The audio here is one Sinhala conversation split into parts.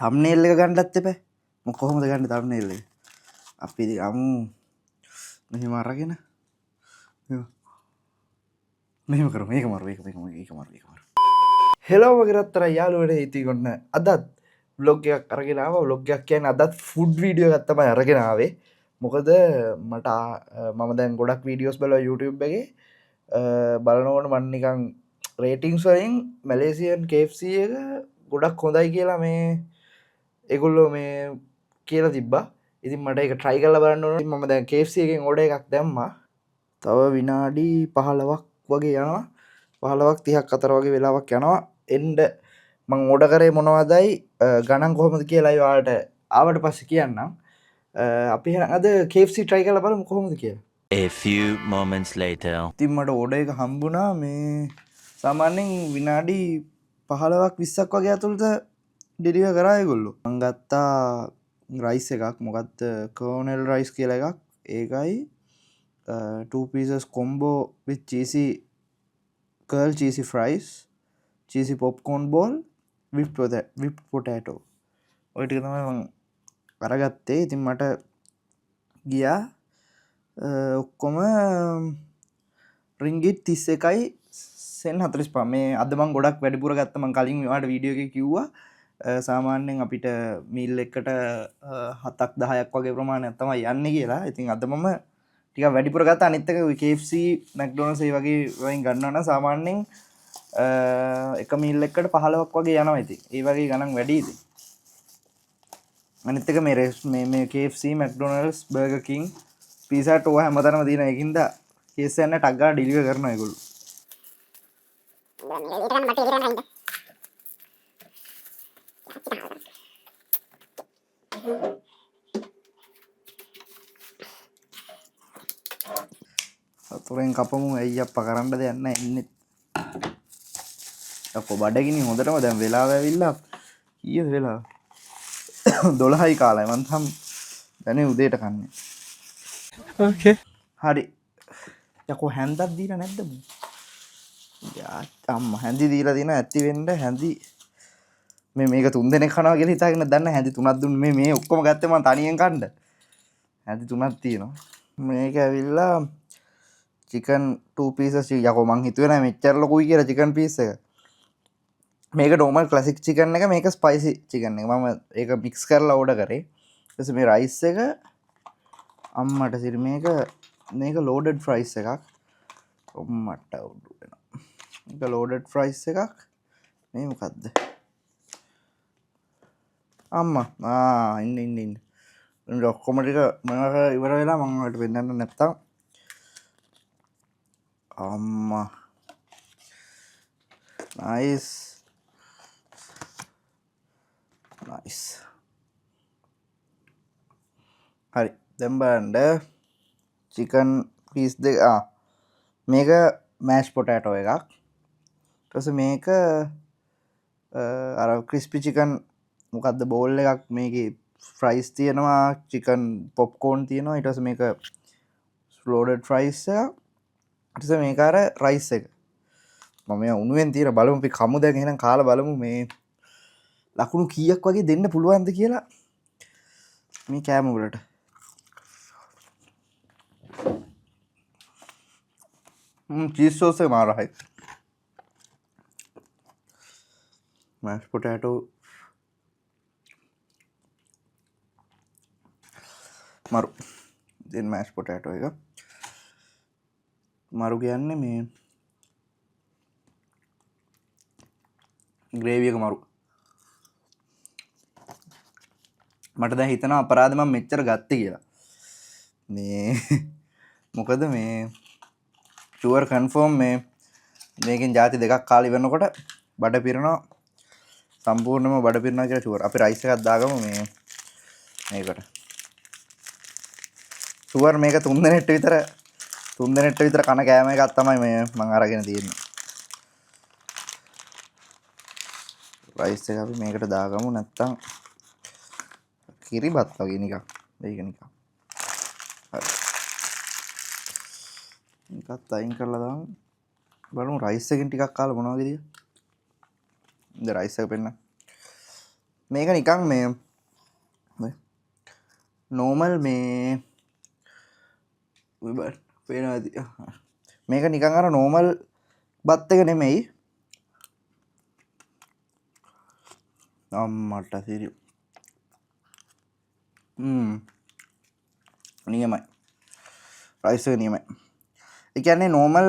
thumbnail එක ගන්නත් එපා. මොක කොහොමද ගන්න thumbnail එක? අපි ඉතින් අමු මෙහෙම අරගෙන මෙහෙම කරමු. මේක මරු මේක මරු. හෙලෝ මගේ රත්තර යාළුවනේ ඉතින් ඔන්න අදත් vlog එකක් අරගෙන ආවා. vlog එකක් කියන්නේ අදත් food video එකක් තමයි අරගෙන ආවේ. මොකද මට මම දැන් ගොඩක් වීඩියෝස් බලලා YouTube එකේ බලනකොට මම නිකන් රේටින්ග්ස් වලින් මැලේසියන් KFC එක ගොඩක් හොඳයි කියලා මේ ඒගොල්ලෝ මේ කියලා තිබ්බා. ඉතින් මට ඒක try කරලා බලන්න ඕනේ. මම දැන් KFC එකෙන් order එකක් දැම්මා. තව විනාඩි 15ක් වගේ යනවා. 15ක් 30ක් අතර වගේ වෙලාවක් යනවා. එන්න මං order කරේ මොනවදයි ගණන් කොහොමද කියලා ඔයාලට ආවට පස්සේ කියන්නම්. අපි එහෙනම් අද KFC try කරලා බලමු කොහොමද කියලා. A few moments later. ඉතින් මට order එක හම්බුණා මේ සාමාන්‍යයෙන් විනාඩි 15ක් 20ක් වගේ ඇතුළත ඩෙලිවර් කරා ඒගොල්ලෝ. මං ගත්තා රයිස් එකක් මොකක්ද කර්නල් රයිස් කියලා එකක්. ඒකයි 2 pieces combo with cheesy curl cheesy fries, cheesy popcorn ball, whipped potato. ඔය ටික තමයි මං අරගත්තේ. ඉතින් මට ගියා ඔක්කොම රින්ගිට් 31යි සෙන් 45. මේ අද මං ගොඩක් වැඩිපුර ගත්තා. මං කලින් ඔයාලට වීඩියෝ එකේ කිව්වා සාමාන්‍යයෙන් අපිට මීල් එකකට 7ක් 10ක් වගේ ප්‍රමාණයක් තමයි යන්නේ කියලා. ඉතින් අද මම ටිකක් වැඩිපුර ගත්තා. අනිත් එක KFC McDonald's ඒ වගේ වයින් ගන්නවා නම් සාමාන්‍යයෙන් එක මීල් එකකට 15ක් වගේ යනවා. ඉතින් ඒ වගේ ගණන් වැඩි ඉතින්. අනිත් එක මේ KFC McDonald's Burger King Pizza Hut ඔය හැමතැනම තියෙන එකකින්ද KFC යන ටග් ගාලා ඩෙලිවර් කරනවා ඒගොල්ලෝ. සතුරෙන් කපමු. ඇයි අප්පා කරන්න දෙයක් නැහැ ඉන්නේ. අප්පා බඩගිනි හොඳටම දැන් වෙලාව ඇවිල්ලා කීයද වෙලාව? 12යි කාලයි. මං තාම දැනේ උදේට කන්නේ. Okay. හරි. යකෝ හැන්දක් දීලා නැද්ද මම? යා අම්මා හැන්දි දීලා දින ඇති වෙන්න හැන්දි මේක 3 දෙනෙක් කනවා කියලා හිතාගෙන දන්න හැන්දි 3ක් දුන්නේ මේ ඔක්කොම ගත්තේ මං තනියෙන් කන්න. හැන්දි 3ක් තියෙනවා. මේක ඇවිල්ලා chicken 2 pieces යකෝ මං හිතුවේ නෑ මෙච්චර ලොකුයි කියලා chicken piece එක. මේක normal classic chicken එක මේක spicy chicken එක. මම ඒක mix කරලා order කරේ. ඊට පස්සේ මේ rice එක අම්මට සිරි මේක loaded fries එකක්. අම්මට උඩු වෙනවා. මේක loaded fries එකක්. මේ මොකද්ද? අම්මා ඉන්න. ඔක්කොම ටික මම ඉවර වෙලා මම ඔයාලට පෙන්නන්න නැත්තම් අම්මා nice හරි දැන් බලන්න chicken piece දෙක මේක mashed potato එකක්. ඊට පස්සේ මේක අර crispy chicken මොකද්ද බෝල් එකක්. මේකේ fries තියෙනවා chicken popcorn තියෙනවා. ඊට පස්සේ මේක loaded fries එක. ඊට පස්සේ මේක අර rice එක. මම මේ උණුවෙන් තියෙන බලමු අපි කමු දැන් එහෙනම් කාලා බලමු මේ ලකුණු කීයක් වගේ දෙන්න පුළුවන්ද කියලා මේ කෑම වලට. චීස් සෝස් එක මාරයි. mashed potato මරු. then mashed potato එක මරු කියන්නේ මේ ග්‍රේවි එක මරු. මට දැන් හිතෙනවා අපරාධ මම මෙච්චර ගත්තේ කියලා. මේ මොකද මේ ෂුවර් කන්ෆර්ම් මේකෙන් ಜಾති දෙකක් කාලි වෙනකොට බඩ පිරෙනවා. සම්පූර්ණයෙන්ම බඩ පිරෙනවා කියලා ෂුවර්. අපි රයිස් එකක් දාගමු මේකට. ෂුවර් මේක 3 දිනෙට විතර කන කෑම එකක් තමයි මම අරගෙන තියෙන්නේ. රයිස් එක අපි මේකට දාගමු නැත්තම් කිරිබත් වගේ නිකන්. මේක නිකන්. හරි. එකත් අයින් කරලා දාමු. බලමු රයිස් එකෙන් ටිකක් කාලා මොනවා වගේද කියලා. ඉතින් රයිස් එක පෙන්න. මේක නිකන් මේ නෝමල් මේ පේනවාද මේක නිකන් අර නෝමල් බත් එක නෙමෙයි අම්මට සිරි නියමයි රයිස් එක නියමයි ඒ කියන්නේ නෝමල්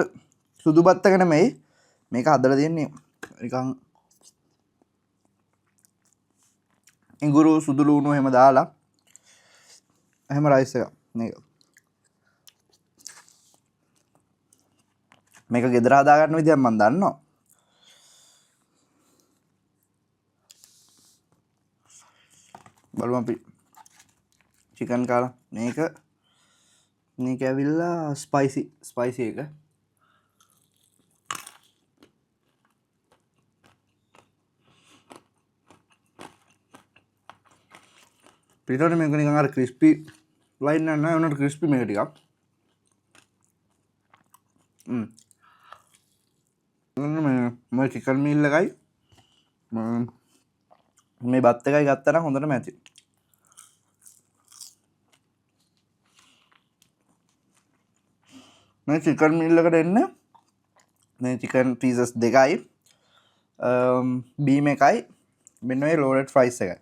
සුදු බත් එක නෙමෙයි මේක හදලා තියෙන්නේ නිකන් ඉඟුරු සුදු ලුණු එහෙම දාලා එහෙම රයිස් එක මේක ගෙදර හදාගන්න විදියක් මම දන්නවා බලමු අපි චිකන් කාලා මේක ඇවිල්ලා ස්පයිසි එක පිටට මේක නිකන් අර ක්‍රිස්පි ලයින් නෑ උනට ක්‍රිස්පි මේක ටිකක් මේ චිකන් මීල් එකයි මේ බත් එකයි ගත්තා නම් හොඳටම ඇති මේ චිකන් මීල් එකට එන්න මේ චිකන් පීසස් දෙකයි බීම් එකයි මෙන්න මේ ලෝඩඩ් ෆ්‍රයිස් එකයි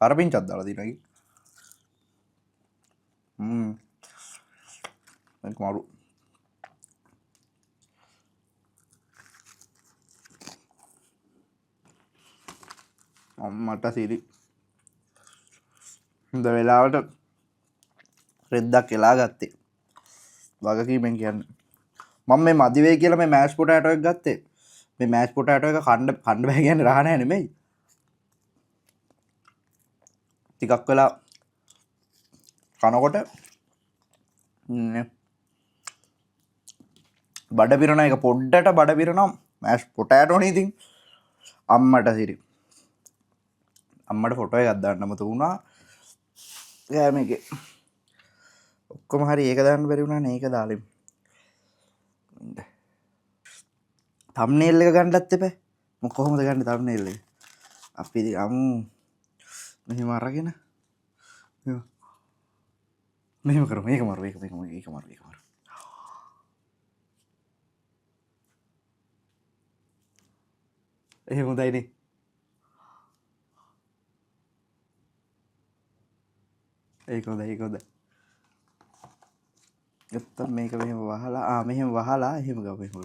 අර පින්චක් දාලා තියෙනවා මේක මාරු අම්මට සිරි හොඳ වෙලාවට රෙද්දක් එලා ගත්තේ වගකීමෙන් කියන්නේ මම මේ මදි වෙයි කියලා මේ මෑෂ් පොටෑටෝ එක ගත්තේ මේ මෑෂ් පොටෑටෝ එක කන්න බෑ කියන්නේ රහ නැහැ නෙමෙයි ටිකක් වෙලා කනකොට බඩ පිරෙන එක පොඩ්ඩට බඩ පිරෙනවා මෑෂ් පොටෑටෝනේ ඉතින් අම්මට සිරි අම්මට ෆොටෝ එකක් දාන්න අමතක වුණා ගෑ මේකේ ඔක්කොම හරි ඒක දාන්න බැරි වුණා නේ ඒක දාලෙමු තම්නේල් එක ගන්නත් එපා මොක කොහොමද ගන්න තම්නේල් එක අපි ඉතින් අමු මෙහෙම අරගෙන මෙහෙම කරමු මේක මරු එහෙම හොඳයිනේ ඒක හොඳයි නැත්තම් මේක මෙහෙම වහලා මෙහෙම වහලා එහෙම ගමු එහෙම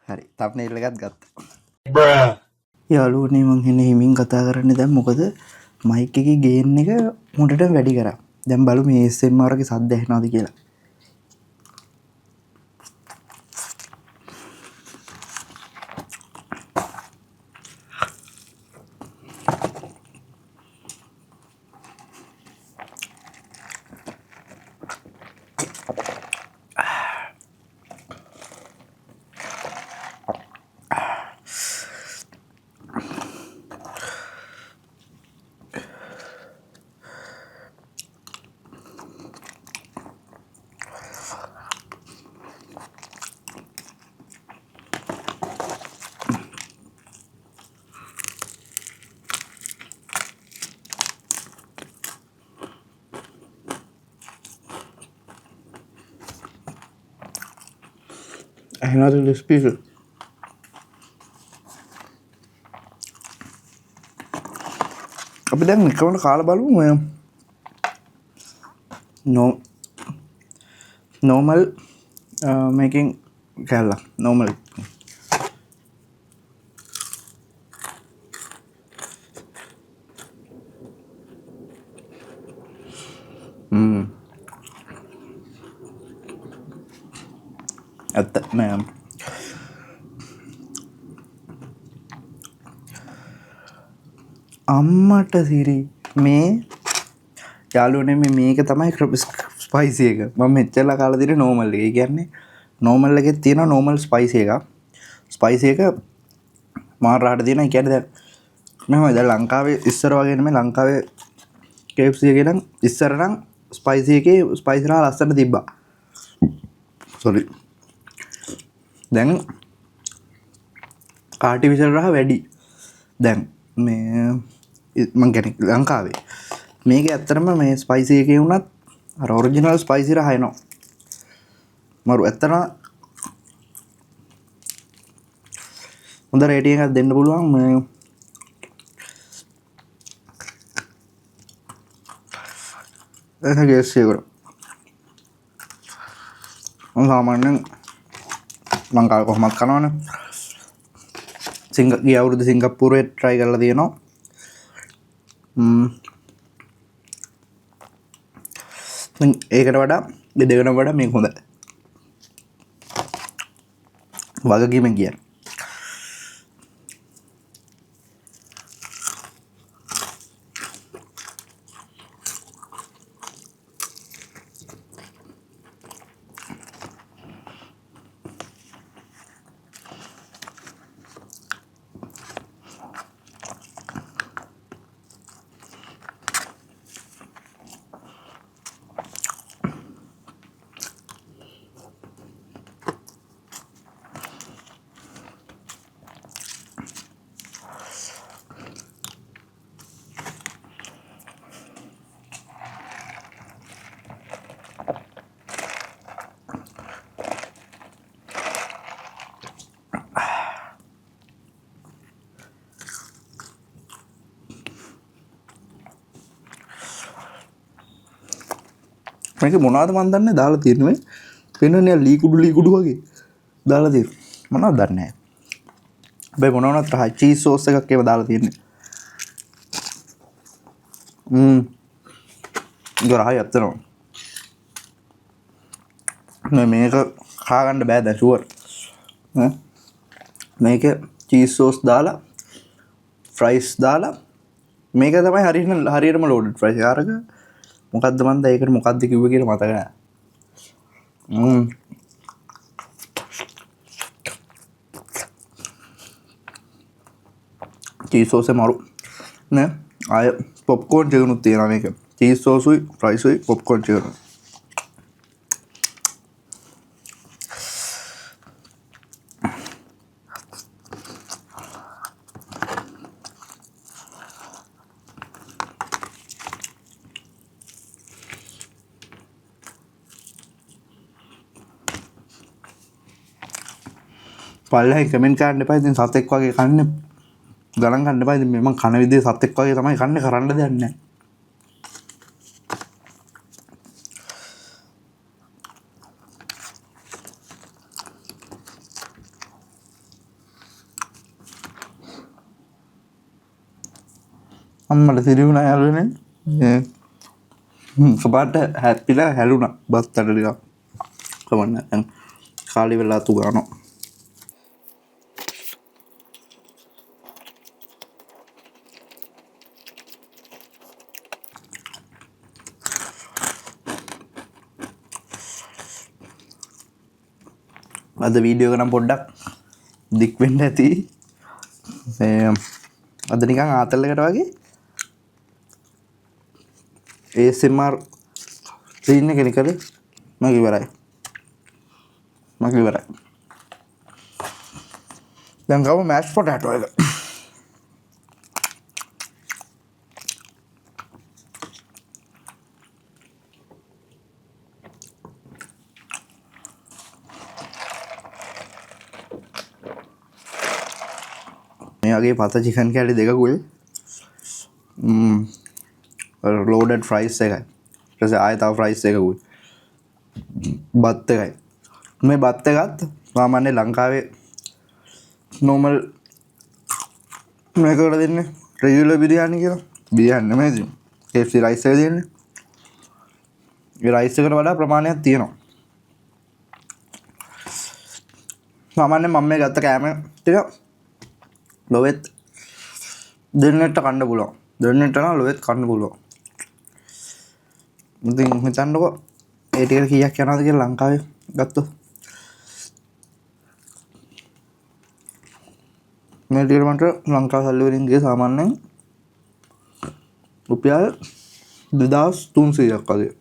හරි තම්නේල් එකත් ගත්තා යාළුවනේ මං එන්නේ හිමින් කතා කරන්නේ දැන් මොකද මයික් එකේ ගේන් එක මුඩට වැඩි කරා දැන් බලමු මේ ASMR එකේ සද්ද ඇහෙනවද කියලා another dispute අපි දැන් නිකම්ම කාලා බලමු normal making කැල්ලා normal ඇත්ත මෑම් අම්මට සිරි මේ යාළුවනේ මේක තමයි ස්පයිසි එක මම මෙච්චරලා කාලා තියෙන නෝමල් එක. ඒ කියන්නේ නෝමල් එකේ තියෙන නෝමල් ස්පයිසි එක. ස්පයිසි එක මාර රහට තියෙන. ඒ කියන්නේ දැන් මෙහෙමයි දැන් ලංකාවේ ඉස්සර වගේ නෙමෙයි ලංකාවේ KFC එකේ නම් ඉස්සර නම් ස්පයිසි එකේ ස්පයිසි රහ ලස්සන තිබ්බා. sorry දැන් ආටිෆිෂල් රහ වැඩි. දැන් මේ මං ගැන ලංකාවේ මේක ඇත්තරම මේ ස්පයිසි එකේ වුණත් අර ඔරිජිනල් ස්පයිසි රහ එනවා. මරු ඇත්තන හොඳ රේටිං එකක් දෙන්න පුළුවන්. මේ එන ගේස් එක මම සාමාන්‍යයෙන් ලංකාවේ කොහොමත් කනවනේ. ගිය අවුරුදු සිංගප්පූරුවේ try කරලා තියෙනවා. ඒකට වඩා දෙකකට වඩා මේක හොඳයි. වගකීමෙන් කියන්නේ. මේක මොනවද මන් දන්නේ දාලා තියෙන්නේ. පේනවනේ ලී කුඩු වගේ දාලා තියෙන්නේ. මොනවද දන්නේ නැහැ. හැබැයි මොනවද රහ චීස් සෝස් එකක් ඒව දාලා තියෙන්නේ. ගරහයි අත්තනවා. මේක කා ගන්න බෑ දැන් ෂුවර්. මේක චීස් සෝස් දාලා ෆ්‍රයිස් දාලා මේක තමයි හරියටම ලෝඩඩ් ෆ්‍රයිස්. ආරක මොකද්ද මන්ද ඒකට මොකද්ද කිව්වේ කියලා මතක නැහැ. චීස් සෝස් එක මරු නේ. ආය පොප්කෝර්න් චිකනුත් තියෙනවා මේක. චීස් සෝසුයි ෆ්‍රයිසුයි පොප්කෝර්න් චිකන්. පල්ලෙහායි කමෙන්ට් කරන්න එපා. ඉතින් සතෙක් වගේ කන්නේ ගණන් ගන්න එපා. ඉතින් මම කන විදිහේ සතෙක් වගේ තමයි කන්නේ. කරන්න දෙයක් නැහැ. අම්මට සිරිුණා යාළුවනේ. සබාට හැප්පිලා හැලුණා බත් අඩ ටිකක්. කවන්න දැන් කාලි වෙලා තු ගන්නවා. අද වීඩියෝ එක නම් පොඩ්ඩක් දික් වෙන්න ඇති. අද නිකන් ආතල් එකට වගේ ASMR සීන් එක නිකලේ මගේ ඉවරයි. දැන් ගමු මෑෂ් පොටැටෝ එක. මේ වගේ පත චිකන් කැලි දෙකකුයි ලෝඩඩ් ෆ්‍රයිස් එකයි. ඊට පස්සේ ආයෙ තව ෆ්‍රයිස් එකකුයි. බත් එකයි. මේ බත් එකත් සාමාන්‍ය ලංකාවේ නෝමල් මේකට දෙන්නේ රෙගියුලර් බිරියානි කියලා. බිරියානි නෙමෙයි ඉතින්. KFC රයිස් එක දෙන්නේ. ඒ රයිස් එකට වඩා ප්‍රමාණයක් තියෙනවා. සාමාන්‍යයෙන් මම මේ ගත්ත කෑම ටික ලොවෙත් දෙන්නට කන්න පුළුවන්. දෙන්නට නම් ලොවෙත් කන්න පුළුවන්. ඉතින් හිතන්නකෝ ඒ ටික කීයක් යනවද කියලා ලංකාවේ ගත්තොත්. මේ ටික මට ලංකාව සල්ලි වලින් ගියේ සාමාන්‍යයෙන් රුපියල් 2300ක් වගේ.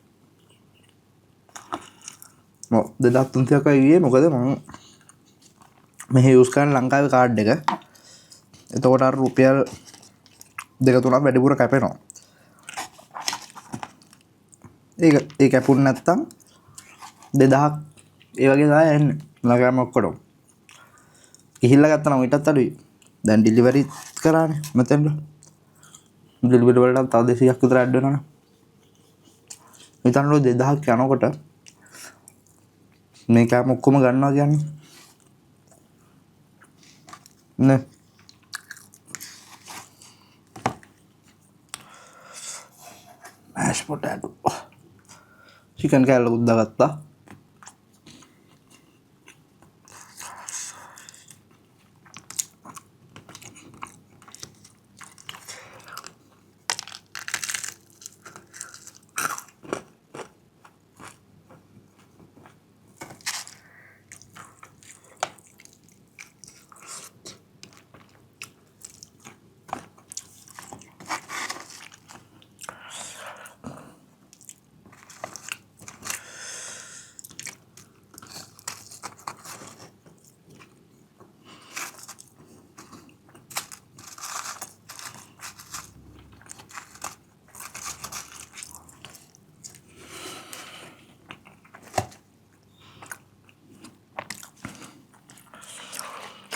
2300ක් ගියේ මොකද මම මෙහෙ යූස් කරන ලංකාවේ කාඩ් එක එතකොට අර රුපියල් 2-3ක් වැඩිපුර කැපෙනවා. ඒ කැපුණ නැත්තම් 2000ක් ඒ වගේ තමයි එන්නේ ලගාම ඔක්කොටම. ගිහිල්ලා ගත්තා නම් ඊටත් අඩුයි. දැන් ඩිලිවරි කරානේ මෙතෙන්ට. ඩිලිවරි වලට තව 200ක් විතර ඇඩ් වෙනවා. හිතන්න 2000ක් යනකොට මේ කෑම ඔක්කොම ගන්නවා කියන්නේ නේ. mashed potato chicken කෑල්ලකුත් දාගත්තා.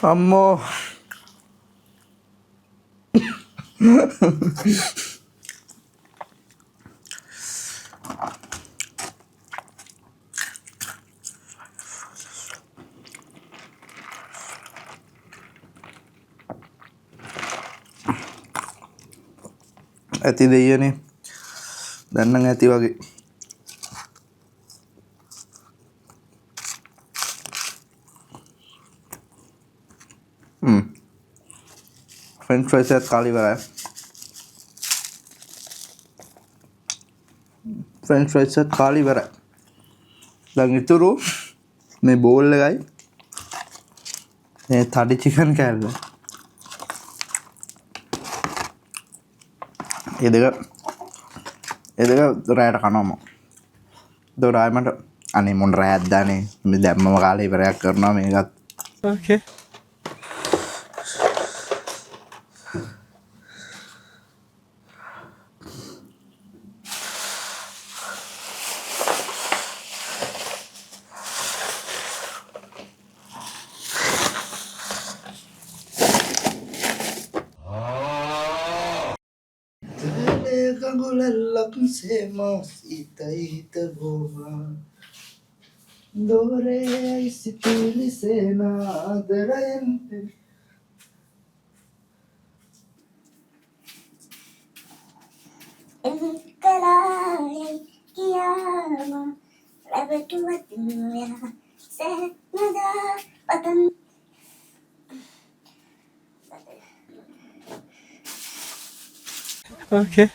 අම්මෝ ඇති දෙයියනේ දැන් නම් ඇති වගේ. ෆ්‍රෙන්ච් ෆ්‍රයිස් එකත් කාලේ ඉවරයි. ෆ්‍රෙන්ච් ෆ්‍රයිස් එකත් කාලේ ඉවරයි. දැන් ඉතුරු මේ බෝල් එකයි මේ තඩි චිකන් කෑල්ල. ඒ දෙක රෑට කනවම. ඒක රායි මට අනේ මොන රෑත් දානේ මේ දැම්මම කාලේ ඉවරයක් කරනවා මේකත්. Okay. ගඟුලල්ලක් සේමා සීතයි හිත බෝමා දොරේ සිටිලි සේනා ආදරයෙන් එන්කලායි කියාම රැවටුවතින් සැනදා පතන් Okay.